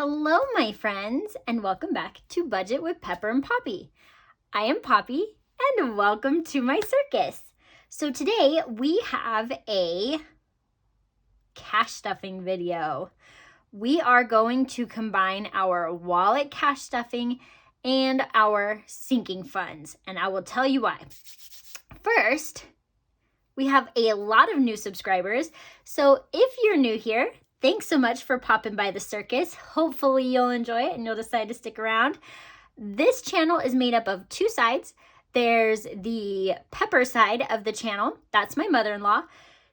Hello, my friends, and welcome back to Budget with Pepper and Poppy. I am Poppy, and welcome to my circus. So today we have a cash stuffing video. We are going to combine our wallet cash stuffing and our sinking funds, and I will tell you why. First, we have a lot of new subscribers, so if you're new here, thanks so much for popping by the circus. Hopefully you'll enjoy it and you'll decide to stick around. This channel is made up of two sides. There's the Pepper side of the channel. That's my mother-in-law.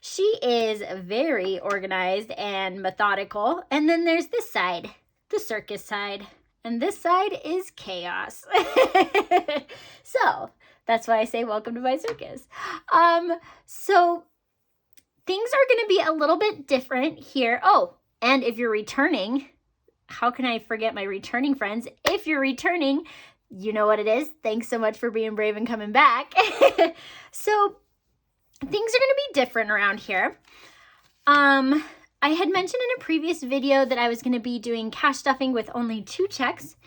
She is very organized and methodical. And then there's this side, the circus side. And this side is chaos. So that's why I say welcome to my circus. So things are going to be a little bit different here. Oh, and if you're returning, how can I forget my returning friends? If you're returning, you know what it is. Thanks so much for being brave and coming back. So things are going to be different around here. I had mentioned in a previous video that I was going to be doing cash stuffing with only 2 checks.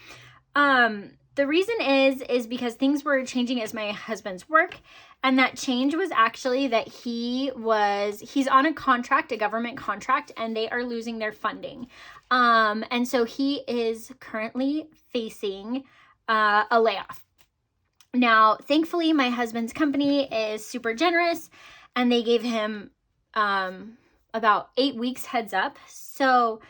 The reason is because things were changing as my husband's work. And that change was actually that he's on a contract, a government contract, and they are losing their funding. And so he is currently facing a layoff. Now, thankfully, my husband's company is super generous, and they gave him about 8 weeks heads up. So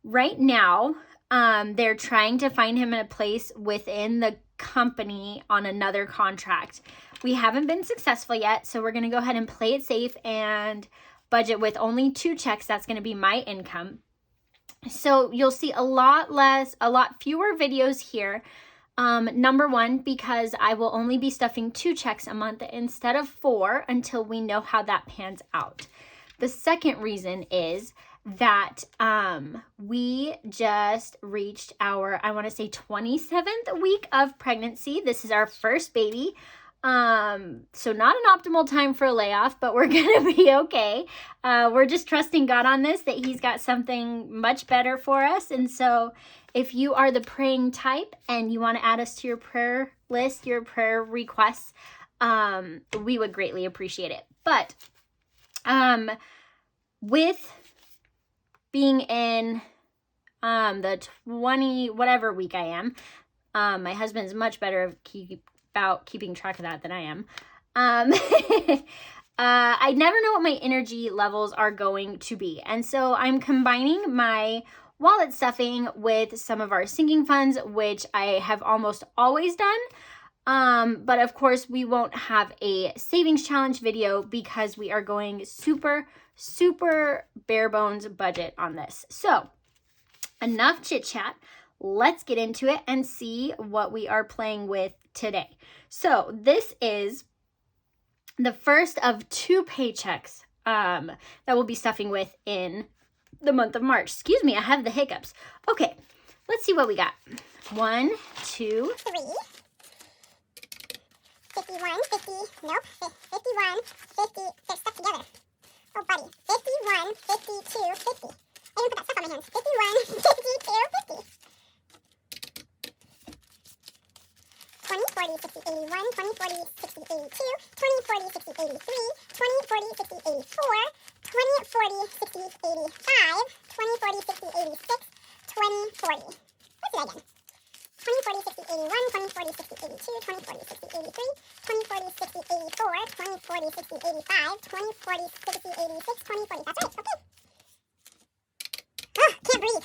right now, they're trying to find him a place within the company on another contract. We haven't been successful yet, so we're going to go ahead and play it safe and budget with only 2 checks. That's going to be my income. So you'll see a lot fewer videos here. Number one, because I will only be stuffing 2 checks a month instead of 4 until we know how that pans out. The second reason is that we just reached our, I want to say 27th week of pregnancy. This is our first baby. So not an optimal time for a layoff, but we're going to be okay. We're just trusting God on this, that he's got something much better for us. And so if you are the praying type and you want to add us to your prayer list, your prayer requests, we would greatly appreciate it. But, with being in, the 20, whatever week I am, my husband's much better about keeping track of that than I am. I never know what my energy levels are going to be. And so I'm combining my wallet stuffing with some of our sinking funds, which I have almost always done. But of course we won't have a savings challenge video because we are going super bare bones budget on this. So enough chit chat. Let's get into it and see what we are playing with today. So this is the first of 2 paychecks that we'll be stuffing with in the month of March. Excuse me, I have the hiccups. Okay, let's see what we got. 1, 2, 3. 51, 50, nope, 51, 50, they're stuck together. Oh, buddy. 51, 52, 50. I didn't put that stuff on my hands. 51, 52, 50. 20, 40, 60, 81, 20, 40, 60, 82, 20, 40, 60, 83, 20, 40, 60, 84, 20, 40, 60, 85, 20, 40, 60, 86, 20, 40. Let's do that again. 20, 40, 60, 81, 20, 40, 60, 82, 20, 40, 60, 83, 20, 40, 60, 84, 20, 40, 60, 85, 20, 40, 60, 86, 20, 40. That's right. Okay. Oh, can't breathe.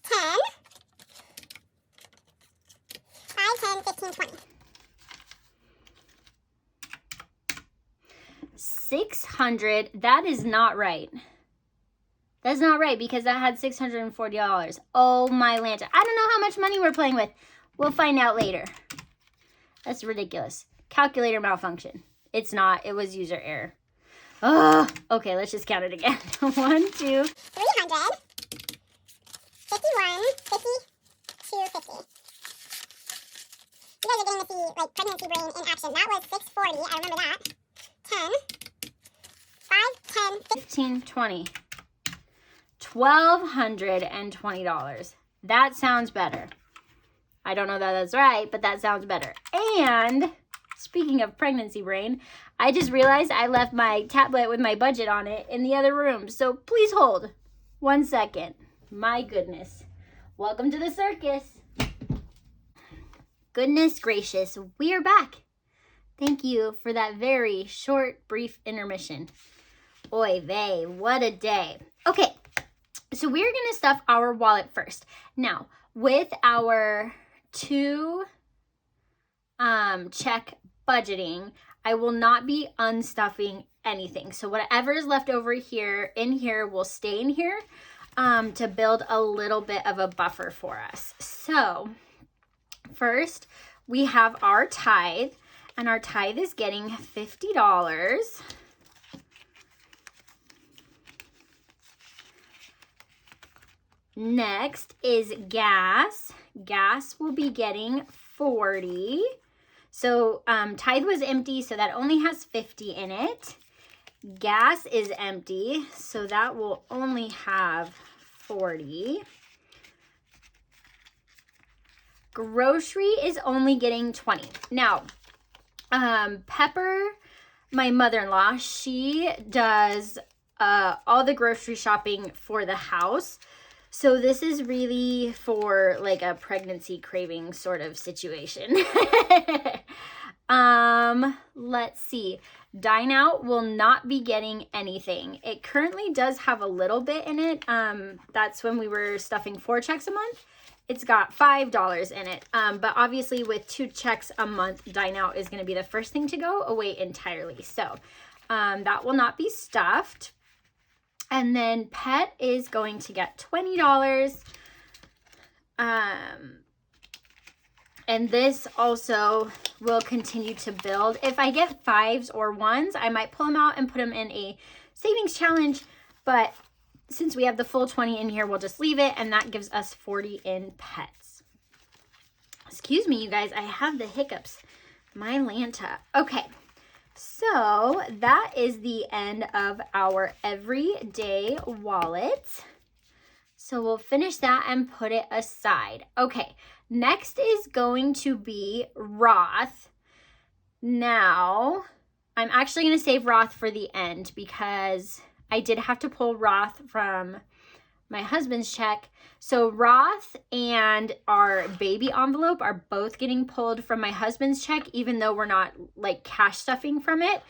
10, 5, 10, 15, 20. 600. That is not right. That's not right because I had $640. Oh my Lanta. I don't know how much money we're playing with. We'll find out later. That's ridiculous. Calculator malfunction. It's not. It was user error. Oh, okay. Let's just count it again. 1, 2. 300. 51, 52, 50. You guys are getting to see, like, pregnancy brain in action. That was 640. I remember that. 10, 5, 10, 15, 20. $1,220. That sounds better. I don't know that that's right, but that sounds better. And speaking of pregnancy brain, I just realized I left my tablet with my budget on it in the other room. So please hold 1 second. My goodness. Welcome to the circus. Goodness gracious, we are back. Thank you for that very short, brief intermission. Oy vey, what a day. Okay, so we're gonna stuff our wallet first. Now, with our 2 check budgeting, I will not be unstuffing anything. So whatever is left over here in here will stay in here to build a little bit of a buffer for us. So first, we have our tithe, and our tithe is getting $50. Next is gas. Gas will be getting $40. So tithe was empty, so that only has $50 in it. Gas is empty, so that will only have $40. Grocery is only getting $20. Now, Pepper, my mother-in-law, she does all the grocery shopping for the house. So this is really for like a pregnancy craving sort of situation. Let's see. Dine Out will not be getting anything. It currently does have a little bit in it. That's when we were stuffing 4 checks a month. It's got $5 in it. But obviously with 2 checks a month, Dine Out is going to be the first thing to go away entirely. So that will not be stuffed. And then pet is going to get $20. And this also will continue to build. If I get 5s or 1s, I might pull them out and put them in a savings challenge. But since we have the full 20 in here, we'll just leave it. And that gives us 40 in pets. Excuse me, you guys. I have the hiccups. My Lanta. Okay. So that is the end of our everyday wallet. So we'll finish that and put it aside. Okay, next is going to be Roth. Now, I'm actually going to save Roth for the end because I did have to pull Roth from my husband's check. So Roth and our baby envelope are both getting pulled from my husband's check, even though we're not like cash stuffing from it,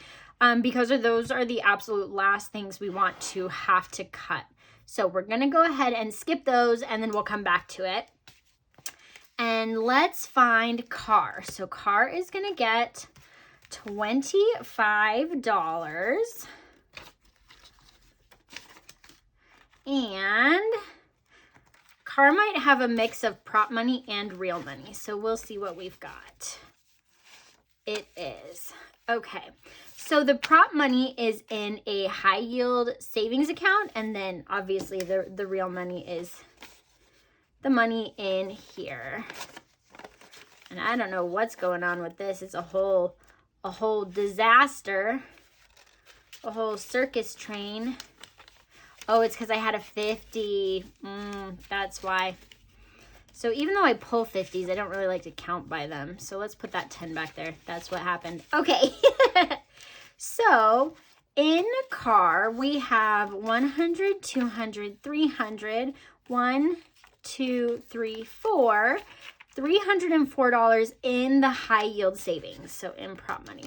because those are the absolute last things we want to have to cut. So we're going to go ahead and skip those, and then we'll come back to it. And let's find car. So car is going to get $25. And car might have a mix of prop money and real money. So we'll see what we've got. It is. Okay. So the prop money is in a high yield savings account. And then obviously the real money is the money in here. And I don't know what's going on with this. It's a whole disaster. A whole circus train. Oh, it's because I had a 50. That's why. So even though I pull 50s, I don't really like to count by them. So let's put that 10 back there. That's what happened. Okay. So in car, we have 100, 200, 300, 1, 2, 3, 4, $304 in the high yield savings. So in prop money.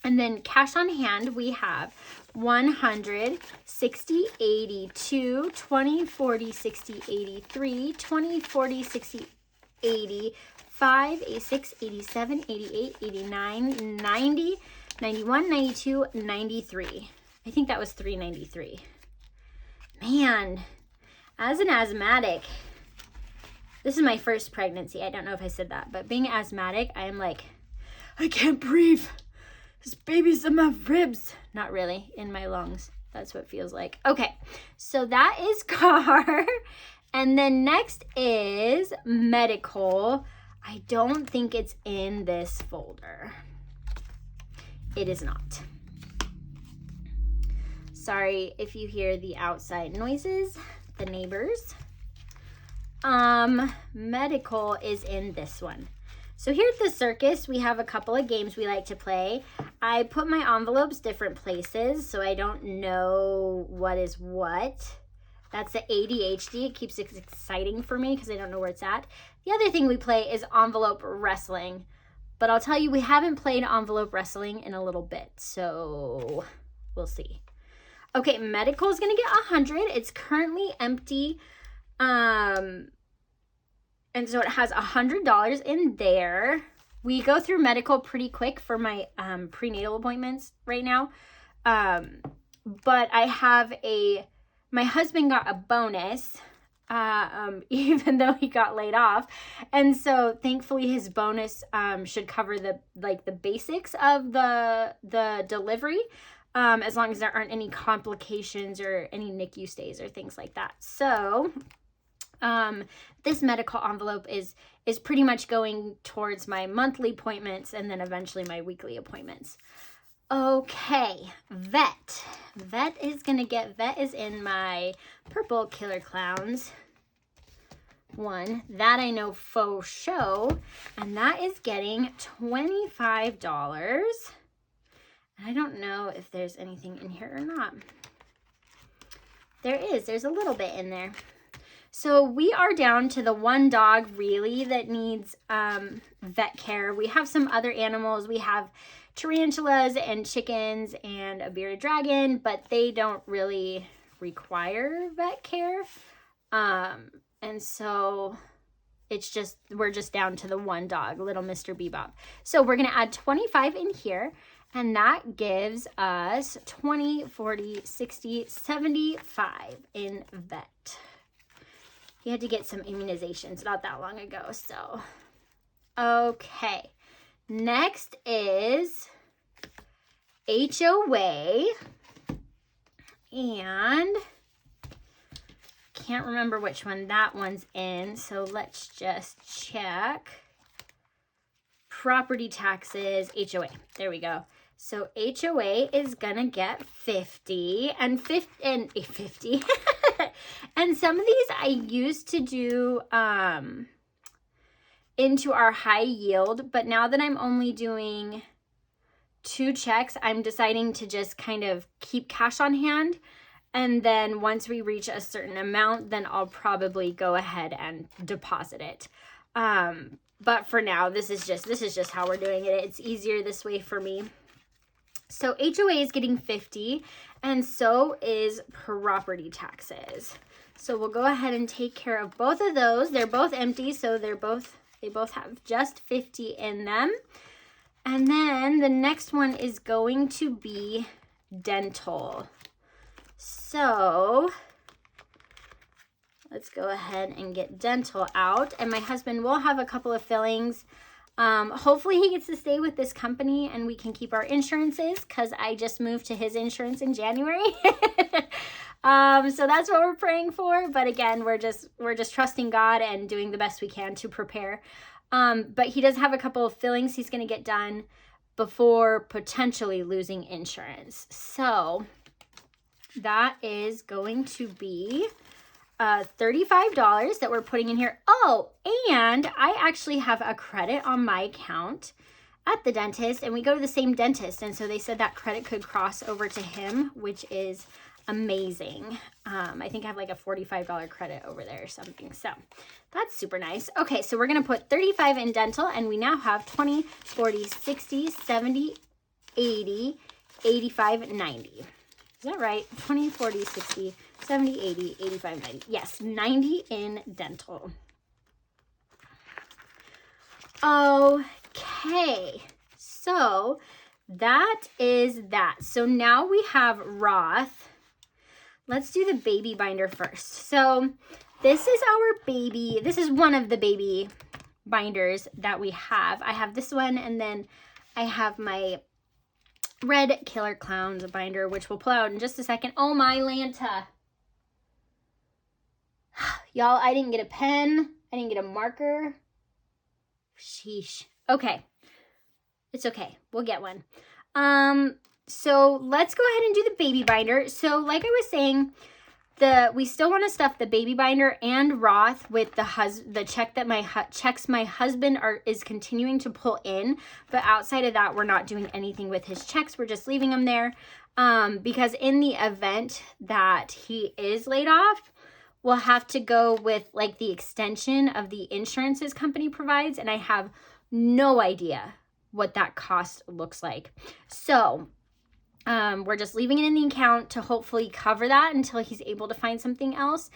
And then cash on hand, we have 100, 60, 82, 20, 40, 60, 83, 20, 40, 60, 80, 5, 86, 87, 88, 89, 90, 91, 92, 93. I think that was 393. Man, as an asthmatic, this is my first pregnancy. I don't know if I said that, but being asthmatic, I am like, I can't breathe. This baby's in my ribs. Not really, in my lungs. That's what it feels like. Okay, so that is car. And then next is medical. I don't think it's in this folder. It is not. Sorry if you hear the outside noises, the neighbors. Medical is in this one. So here at the circus, we have a couple of games we like to play. I put my envelopes different places, so I don't know what is what. That's the ADHD. It keeps it exciting for me because I don't know where it's at. The other thing we play is envelope wrestling. But I'll tell you, we haven't played envelope wrestling in a little bit, so we'll see. Okay, medical is going to get 100. It's currently empty. And so it has $100 in there. We go through medical pretty quick for my prenatal appointments right now. But I have my husband got a bonus, even though he got laid off. And so thankfully his bonus should cover the basics of the delivery, as long as there aren't any complications or any NICU stays or things like that. So this medical envelope is pretty much going towards my monthly appointments and then eventually my weekly appointments. Okay, vet. Vet is in my purple Killer Clowns one. That I know faux show. And that is getting $25. I don't know if there's anything in here or not. There's a little bit in there. So we are down to the one dog really that needs vet care. We have some other animals. We have tarantulas and chickens and a bearded dragon, but they don't really require vet care. And so we're just down to the one dog, little Mr. Bebop. So we're going to add 25 in here, and that gives us 20, 40, 60, 75 in vet. He had to get some immunizations not that long ago, so. Okay. Next is HOA, and can't remember which one that one's in, so let's just check. Property taxes, HOA, there we go. So HOA is gonna get 50 and 50. And some of these I used to do into our high yield, but now that I'm only doing 2 checks, I'm deciding to just kind of keep cash on hand. And then once we reach a certain amount, then I'll probably go ahead and deposit it. But for now, this is just how we're doing it. It's easier this way for me. So HOA is getting 50, and so is property taxes. So we'll go ahead and take care of both of those. They're both empty, so they both have just 50 in them. And then the next one is going to be dental. So let's go ahead and get dental out. And my husband will have a couple of fillings. Hopefully he gets to stay with this company and we can keep our insurances, because I just moved to his insurance in January. So that's what we're praying for. But again, we're just trusting God and doing the best we can to prepare. But he does have a couple of fillings he's going to get done before potentially losing insurance. So that is going to be $35 that we're putting in here. Oh, and I actually have a credit on my account at the dentist, and we go to the same dentist. And so they said that credit could cross over to him, which is amazing. I think I have like a $45 credit over there or something. So that's super nice. Okay, so we're going to put 35 in dental, and we now have 20, 40, 60, 70, 80, 85, 90. Is that right? 20, 40, 60, 70, 80, 85, 90. Yes, 90 in dental. Okay, so that is that. So now we have Roth. Let's do the baby binder first. So this is our baby. This is one of the baby binders that we have. I have this one, and then I have my red Killer Clowns binder, which we'll pull out in just a second. Oh my Lanta. Y'all, I didn't get a pen. I didn't get a marker. Sheesh. Okay. It's okay. We'll get one. so let's go ahead and do the baby binder. So like I was saying, we still want to stuff the baby binder and Roth with the check that checks my husband is continuing to pull in, but outside of that, we're not doing anything with his checks. We're just leaving them there, because in the event that he is laid off, we'll have to go with like the extension of the insurance his company provides, and I have no idea what that cost looks like. So we're just leaving it in the account to hopefully cover that until he's able to find something else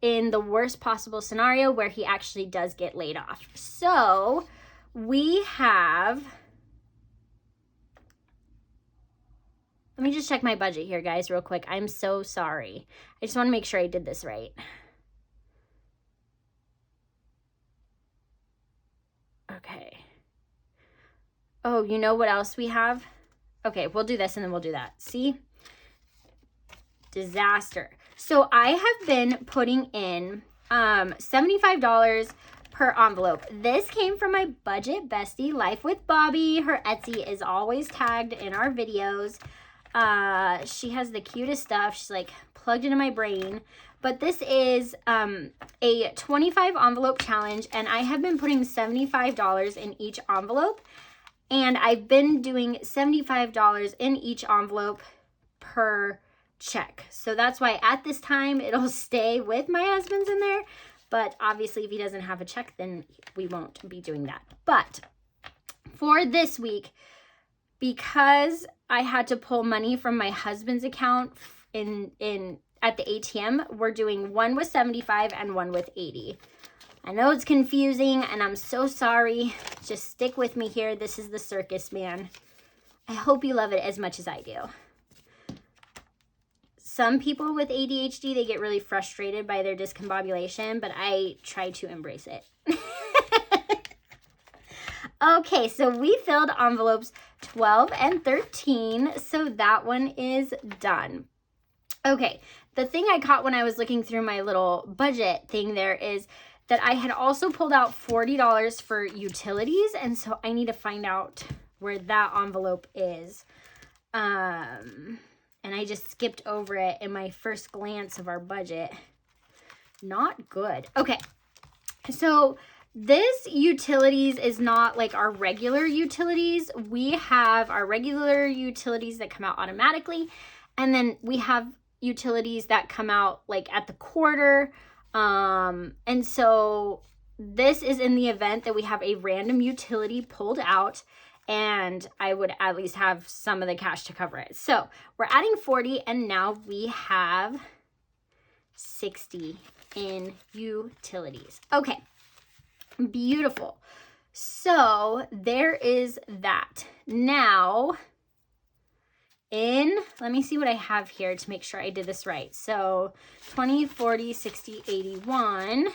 in the worst possible scenario where he actually does get laid off. So we have, let me just check my budget here, guys, real quick. I'm so sorry. I just want to make sure I did this right. Okay. Oh, you know what else we have? Okay, we'll do this and then we'll do that. See? Disaster. So I have been putting in $75 per envelope. This came from my budget bestie, Life with Bobby. Her Etsy is always tagged in our videos. She has the cutest stuff. She's like plugged into my brain. But this is a 25 envelope challenge, and I have been putting $75 in each envelope. And I've been doing $75 in each envelope per check. So that's why at this time it'll stay with my husband's in there. But obviously if he doesn't have a check, then we won't be doing that. But for this week, because I had to pull money from my husband's account at the ATM, we're doing one with 75 and one with 80. I know it's confusing, and I'm so sorry. Just stick with me here. This is the circus, man. I hope you love it as much as I do. Some people with ADHD, they get really frustrated by their discombobulation, but I try to embrace it. Okay, so we filled envelopes 12 and 13, so that one is done. Okay, the thing I caught when I was looking through my little budget thing there is that I had also pulled out $40 for utilities, and so I need to find out where that envelope is. And I just skipped over it in my first glance of our budget. Not good. Okay, so this utilities is not like our regular utilities. We have our regular utilities that come out automatically, and then we have utilities that come out like at the quarter. And so this is in the event that we have a random utility pulled out, and I would at least have some of the cash to cover it. So we're adding 40, and now we have 60 in utilities. Okay, beautiful. So there is that. Now, let me see what I have here to make sure I did this right. So 20, 40, 60, 81,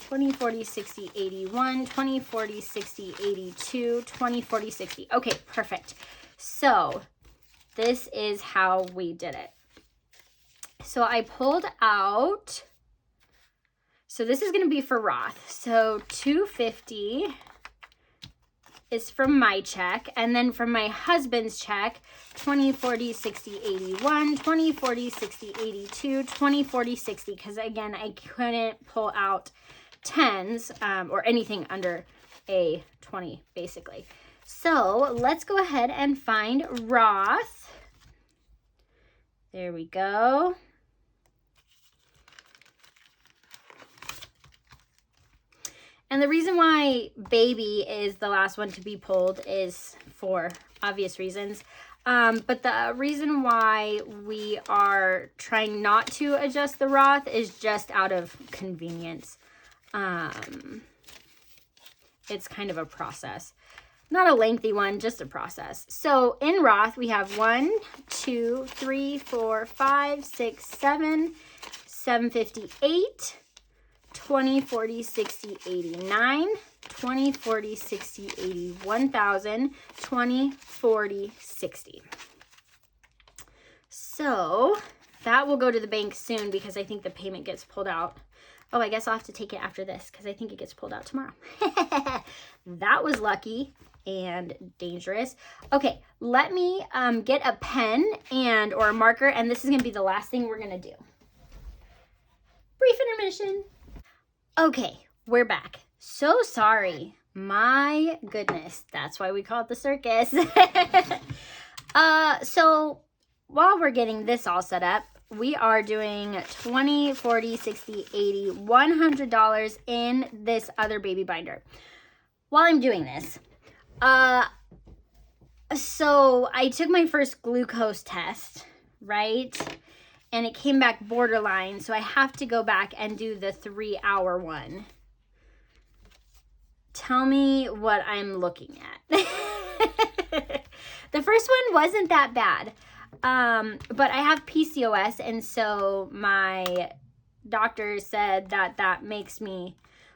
20, 40, 60, 81, 20, 40, 60, 82, 20, 40, 60. Okay, perfect. So this is how we did it. So I pulled out, so this is going to be for Roth. So $250 is from my check, and then from my husband's check, 20, 40, 60, 81, 20, 40, 60, 82, 20, 40, 60, because again, I couldn't pull out tens or anything under a 20, basically. So let's go ahead and find Roth. There we go. And the reason why baby is the last one to be pulled is for obvious reasons. But the reason why we are trying not to adjust the Roth is just out of convenience. It's kind of a process. Not a lengthy one, just a process. So in Roth, we have 1, 2, 3, 4, 5, 6, 7, 758. 20, 40, 60, 89, 20, 40, 60, 80, 1,000, 20, 40, 60. So that will go to the bank soon because I think the payment gets pulled out. Oh, I guess I'll have to take it after this because I think it gets pulled out tomorrow. That was lucky. and dangerous. Okay, let me get a pen or a marker, and this is gonna be the last thing we're gonna do. Brief intermission. Okay, we're back. So sorry. My goodness, that's why we call it the circus. So while we're getting this all set up, we are doing $20, $40, $60, $80, $100 in this other baby binder. While I'm doing this, so I took my first glucose test, right? And it came back borderline, so I have to go back and do the 3-hour one. Tell me what I'm looking at. The first one wasn't that bad, but I have PCOS, and so my doctor said that makes me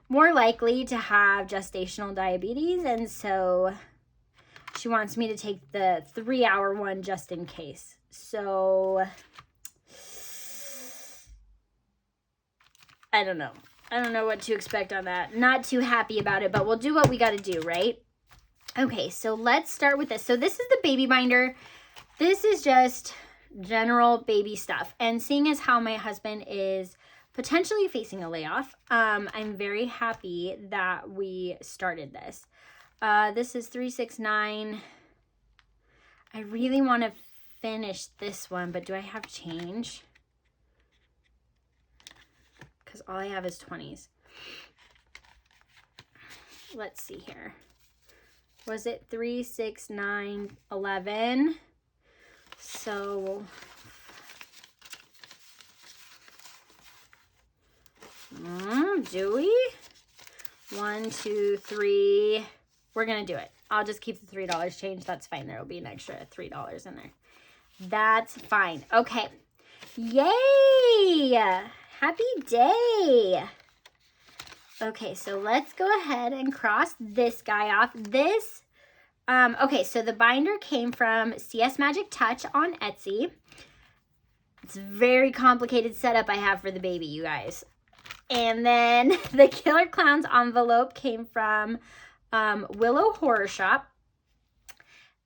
more likely to have gestational diabetes, and so she wants me to take the 3-hour one just in case. So I don't know. I don't know what to expect on that. Not too happy about it, but we'll do what we got to do, right? Okay, so let's start with this. So this is the baby binder. This is just general baby stuff. And seeing as how my husband is potentially facing a layoff, I'm very happy that we started this. This is 369. I really want to finish this one, but do I have change? Because all I have is 20s. Let's see here. Was it 3, 6, 9, 11? So do we? 1, 2, 3. We're gonna do it. I'll just keep the $3 change. That's fine. There will be an extra $3 in there. That's fine. Okay. Yay! Happy day. Okay, so let's go ahead and cross this guy off. This, okay, so the binder came from CS Magic Touch on Etsy. It's a very complicated setup I have for the baby, you guys. And then the Killer Clowns envelope came from Willow Horror Shop.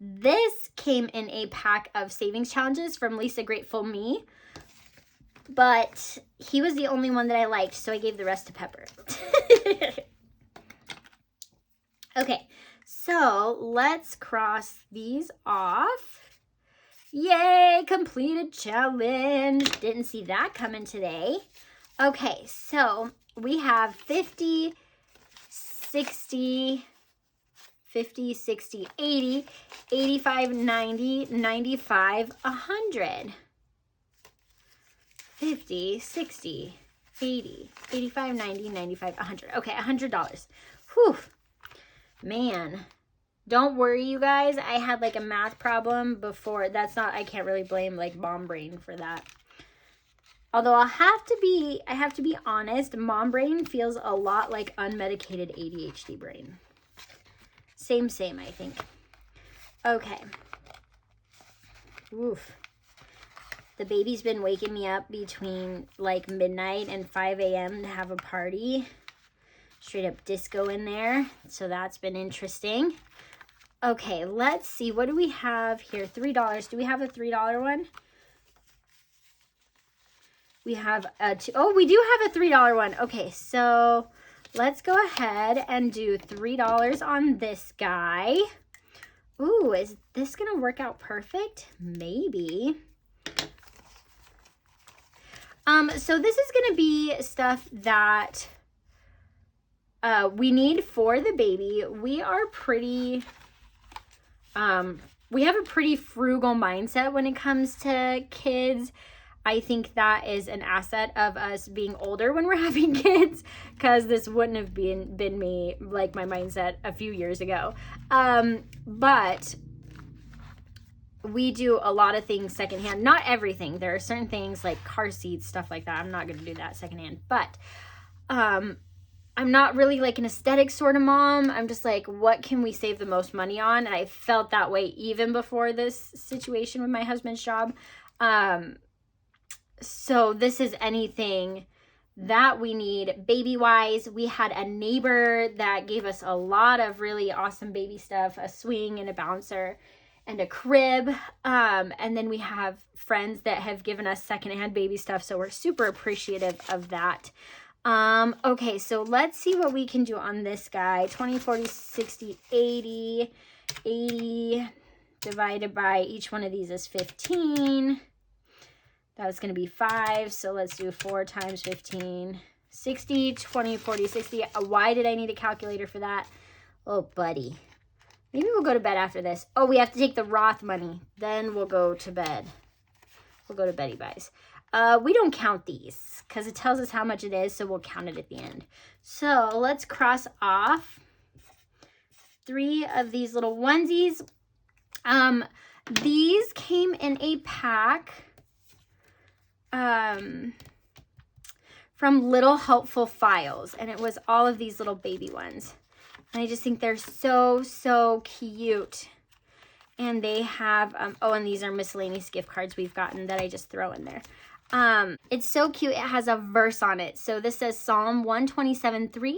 This came in a pack of savings challenges from Lisa Grateful Me. But he was the only one that I liked, so I gave the rest to Pepper. Okay, so let's cross these off. Yay, completed challenge. Didn't see that coming today. Okay, so we have 50, 60, 80, 85, 90, 95, 100. 50, 60, 80, 85, 90, 95, 100. Okay, $100. Whew. Man. Don't worry, you guys. I had like a math problem before. I can't really blame like mom brain for that. Although I have to be honest, mom brain feels a lot like unmedicated ADHD brain. Same, I think. Okay. Oof. The baby's been waking me up between like midnight and 5 a.m. to have a party. Straight up disco in there. So that's been interesting. Okay, let's see. What do we have here? $3. Do we have a $3 one? We have we do have a $3 one. Okay, so let's go ahead and do $3 on this guy. Ooh, is this gonna work out perfect? Maybe. So this is going to be stuff that we need for the baby. We are pretty, we have a pretty frugal mindset when it comes to kids. I think that is an asset of us being older when we're having kids, because this wouldn't have been me, like my mindset a few years ago. But we do a lot of things secondhand. Not everything. There are certain things like car seats, stuff like that. I'm not going to do that secondhand. But I'm not really like an aesthetic sort of mom. I'm just like, what can we save the most money on? And I felt that way even before this situation with my husband's job. So this is anything that we need baby wise. We had a neighbor that gave us a lot of really awesome baby stuff, a swing and a bouncer and a crib. And then we have friends that have given us secondhand baby stuff. So we're super appreciative of that. Okay, so let's see what we can do on this guy. 20, 40, 60, 80. 80 divided by each one of these is 15. That was going to be 5, so let's do 4 times 15. 60, 20, 40, 60. Why did I need a calculator for that? Oh, buddy. Maybe we'll go to bed after this. Oh, we have to take the Roth money. Then we'll go to bed. We'll go to Betty Buys. We don't count these because it tells us how much it is, so we'll count it at the end. So let's cross off 3 of these little onesies. These came in a pack from Little Helpful Files, and it was all of these little baby ones, and I just think they're so cute. And they have oh, and these are miscellaneous gift cards we've gotten that I just throw in there. It's so cute. It has a verse on it. So this says Psalm 127:3.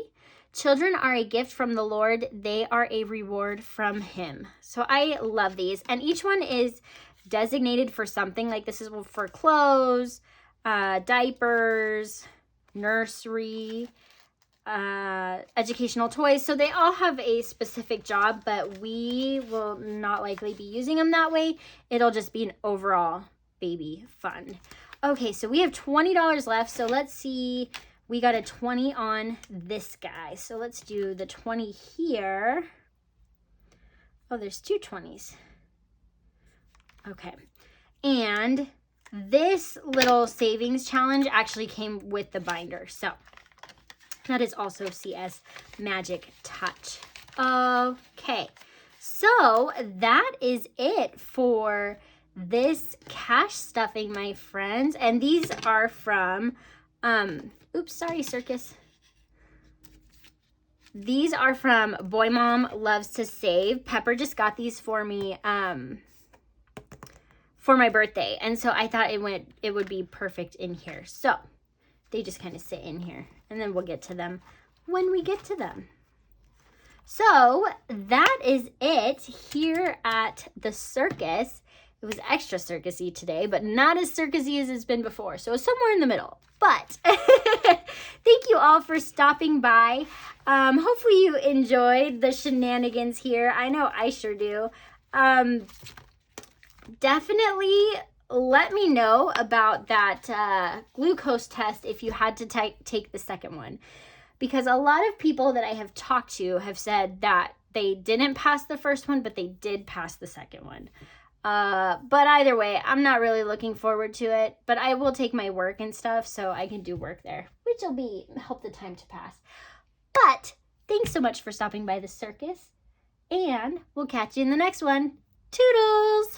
Children are a gift from the Lord. They are a reward from him. So I love these, and each one is designated for something. Like this is for clothes, diapers, nursery, educational toys. So they all have a specific job, but we will not likely be using them that way. It'll just be an overall baby fund. Okay, so we have $20 left. So let's see. We got a 20 on this guy. So let's do the 20 here. Oh, there's 2 20s. Okay. And this little savings challenge actually came with the binder. So that is also CS Magic Touch. Okay. So that is it for this cash stuffing, my friends. And these are from, oops, sorry, Circus. These are from Boy Mom Loves to Save. Pepper just got these for me for my birthday. And so I thought it would be perfect in here. So they just kind of sit in here, and then we'll get to them when we get to them. So that is it here at the circus. It was extra circusy today, but not as circusy as it's been before. So somewhere in the middle. But thank you all for stopping by. Hopefully you enjoyed the shenanigans here. I know I sure do. Definitely let me know about that glucose test if you had to take the second one. Because a lot of people that I have talked to have said that they didn't pass the first one, but they did pass the second one. But either way, I'm not really looking forward to it, but I will take my work and stuff so I can do work there, which will help the time to pass. But thanks so much for stopping by the circus, and we'll catch you in the next one. Toodles!